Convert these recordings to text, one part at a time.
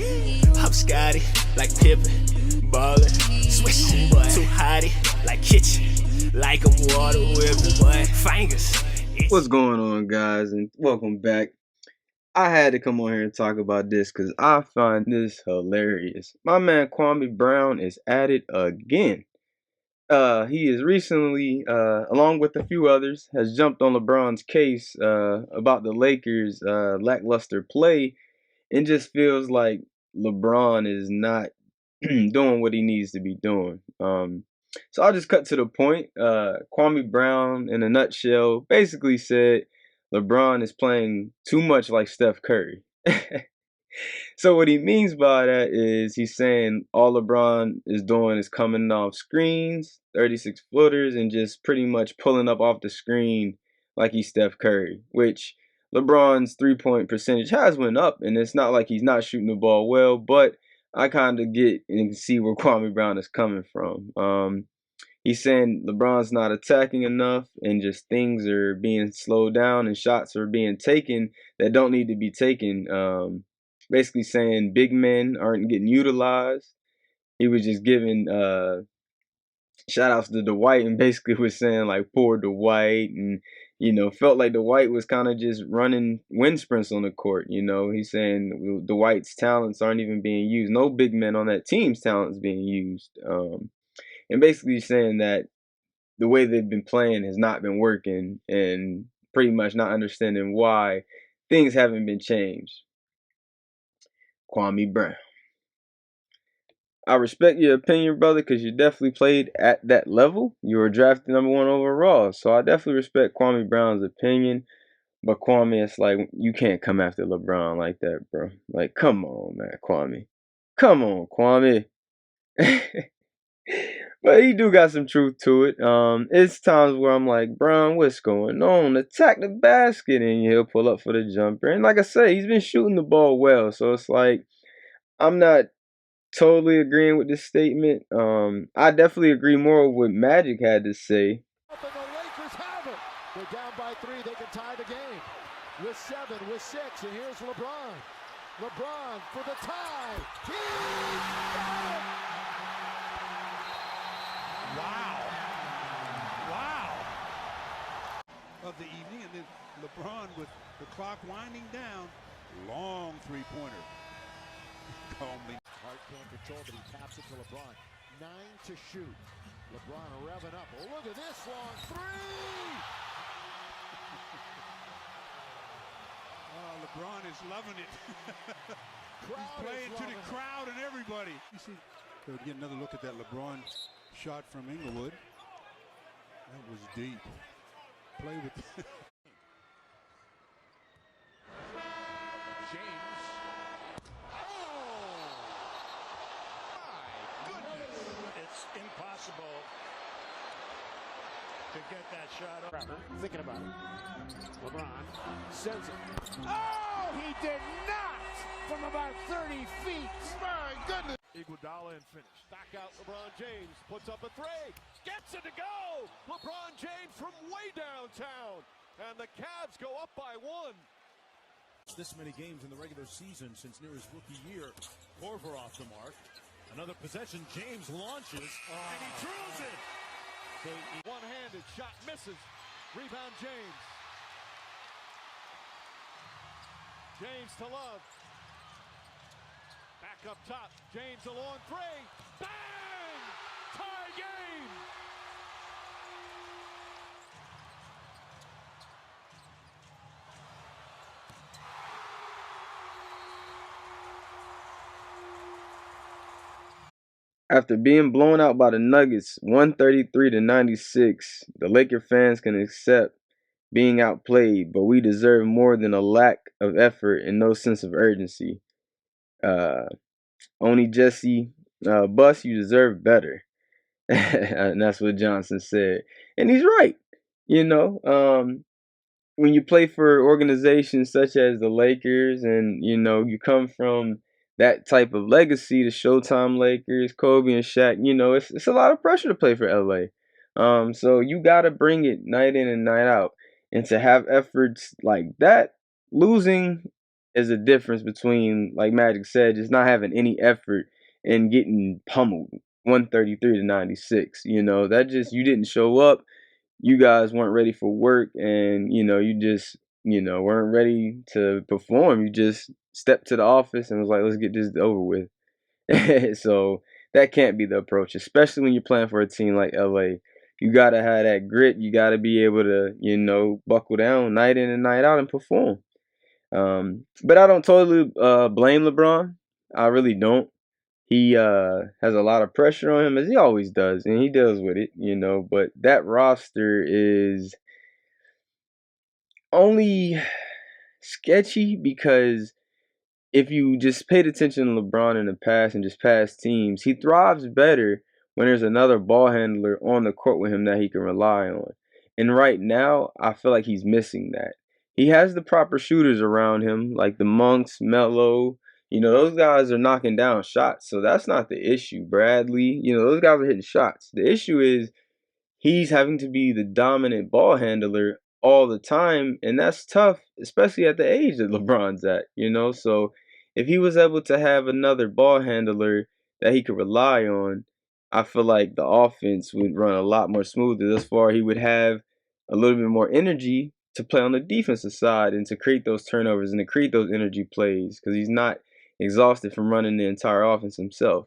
I'm Scotty, like Pippen, ballin', switchin', boy. Too hotty, like kitchen, like a water whippin', boy. Fingers. What's going on, guys, and welcome back. I had to come on here and talk about this because I find this hilarious. My man Kwame Brown is at it again. He is recently, along with a few others, has jumped on LeBron's case about the Lakers' lackluster play, and just feels like LeBron is not doing what he needs to be doing. So I'll just cut to the point. Kwame Brown, in a nutshell, basically said LeBron is playing too much like Steph Curry. So what he means by that is he's saying all LeBron is doing is coming off screens, 36 footers, and just pretty much pulling up off the screen like he's Steph Curry, which LeBron's three-point percentage has went up, and it's not like he's not shooting the ball well, but I kind of get and see where Kwame Brown is coming from. He's saying LeBron's not attacking enough, and just things are being slowed down, and shots are being taken that don't need to be taken. Basically saying big men aren't getting utilized. He was just giving shout outs to Dwight, and basically was saying like poor Dwight, and felt like Dwight was kind of just running wind sprints on the court. He's saying Dwight's talents aren't even being used. No big men on that team's talents being used. And basically saying that the way they've been playing has not been working, and pretty much not understanding why things haven't been changed. Kwame Brown. I respect your opinion, brother, because you definitely played at that level. You were drafted #1 overall, so I definitely respect Kwame Brown's opinion. But Kwame, it's like, you can't come after LeBron like that, bro. Like, come on, man, Kwame. Come on, Kwame. But he do got some truth to it. It's times where I'm like, Brown, what's going on? Attack the basket, and he'll pull up for the jumper. And like I say, he's been shooting the ball well, so it's like, I'm not totally agreeing with this statement. I definitely agree more with what Magic had to say. And the Lakers have it. They're down by 3. They can tie the game with 7, with 6. And here's LeBron. LeBron for the tie. He got it. Wow. Of the evening, and then LeBron with the clock winding down. Long three-pointer. Calmly. Hart can't control, but he taps it to LeBron. 9 to shoot. LeBron revving up. Oh, look at this long 3! Oh, LeBron is loving it. He's playing to the crowd and everybody. You see, so get another look at that LeBron shot from Inglewood. That was deep. Play with James. Oh! My goodness. It's impossible to get that shot up. Thinking about it. LeBron sends it. Oh, he did not! From about 30 feet. My goodness. Iguodala and finish. Back out LeBron James. Puts up a 3. Gets it to go! LeBron James from way downtown. And the Cavs go up by 1. This many games in the regular season since near his rookie year. Korver off the mark. Another possession. James launches. And he drills it. One-handed shot misses. Rebound James. James to Love. Back up top. James a long 3. Bang! Tie game! After being blown out by the Nuggets 133-96, the Laker fans can accept being outplayed, but we deserve more than a lack of effort and no sense of urgency. Only Jesse, Bus, you deserve better. And that's what Johnson said. And he's right. When you play for organizations such as the Lakers, and you come from that type of legacy, the Showtime Lakers, Kobe and Shaq, it's a lot of pressure to play for LA. So you got to bring it night in and night out. And to have efforts like that, losing is a difference between, like Magic said, just not having any effort and getting pummeled 133 to 96. You know, that just, you didn't show up. You guys weren't ready for work, and you just weren't ready to perform. You just stepped to the office and was like, let's get this over with. So that can't be the approach, especially when you're playing for a team like LA. You gotta have that grit. You gotta be able to, buckle down night in and night out and perform. But I don't totally blame LeBron. I really don't. He has a lot of pressure on him, as he always does, and he deals with it. But that roster is only sketchy because if you just paid attention to LeBron in the past and just past teams, he thrives better when there's another ball handler on the court with him that he can rely on. And right now, I feel like he's missing that. He has the proper shooters around him, like the Monks, Melo. Those guys are knocking down shots, so that's not the issue. Bradley, those guys are hitting shots. The issue is he's having to be the dominant ball handler all the time, and that's tough, especially at the age that LeBron's at. So if he was able to have another ball handler that he could rely on, I feel like the offense would run a lot more smoother. Thus far, he would have a little bit more energy to play on the defensive side and to create those turnovers and to create those energy plays because he's not exhausted from running the entire offense himself.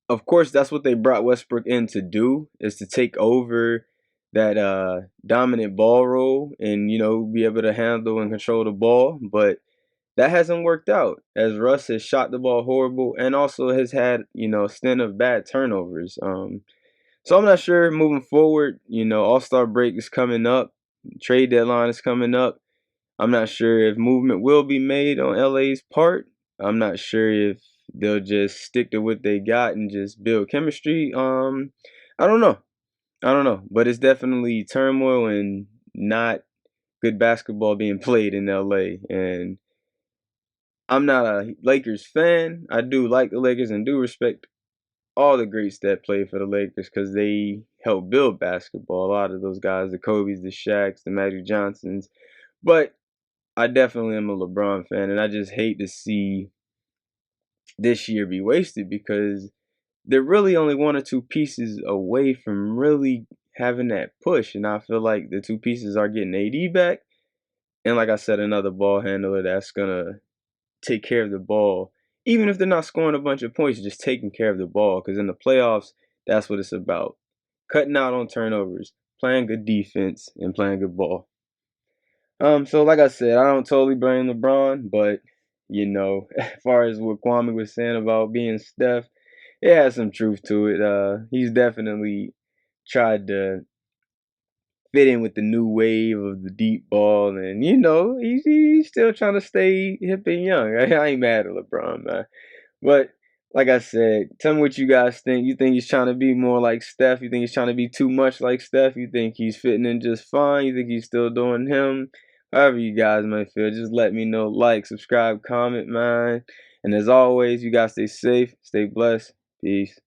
Of course, that's what they brought Westbrook in to do, is to take over that dominant ball role and be able to handle and control the ball. But that hasn't worked out, as Russ has shot the ball horrible and also has had a stint of bad turnovers. So I'm not sure moving forward. All-Star break is coming up, trade deadline is coming up. I'm not sure if movement will be made on LA's part. I'm not sure if they'll just stick to what they got and just build chemistry. I don't know. I don't know. But it's definitely turmoil and not good basketball being played in LA. And I'm not a Lakers fan. I do like the Lakers and do respect all the greats that play for the Lakers because they helped build basketball. A lot of those guys, the Kobe's, the Shaqs, the Magic Johnsons. But I definitely am a LeBron fan, and I just hate to see this year be wasted because they're really only one or two pieces away from really having that push. And I feel like the two pieces are getting AD back, and like I said, another ball handler that's gonna take care of the ball, even if they're not scoring a bunch of points, just taking care of the ball. Because in the playoffs, that's what it's about: cutting out on turnovers, playing good defense, and playing good ball. So like I said, I don't totally blame LeBron, but as far as what Kwame was saying about being Steph, it has some truth to it. He's definitely tried to fit in with the new wave of the deep ball, and he's still trying to stay hip and young. I ain't mad at LeBron, man. But like I said, tell me what you guys think. You think he's trying to be more like Steph? You think he's trying to be too much like Steph? You think he's fitting in just fine? You think he's still doing him? However you guys may feel, just let me know. Like, subscribe, comment, man. And as always, you guys stay safe, stay blessed. Peace.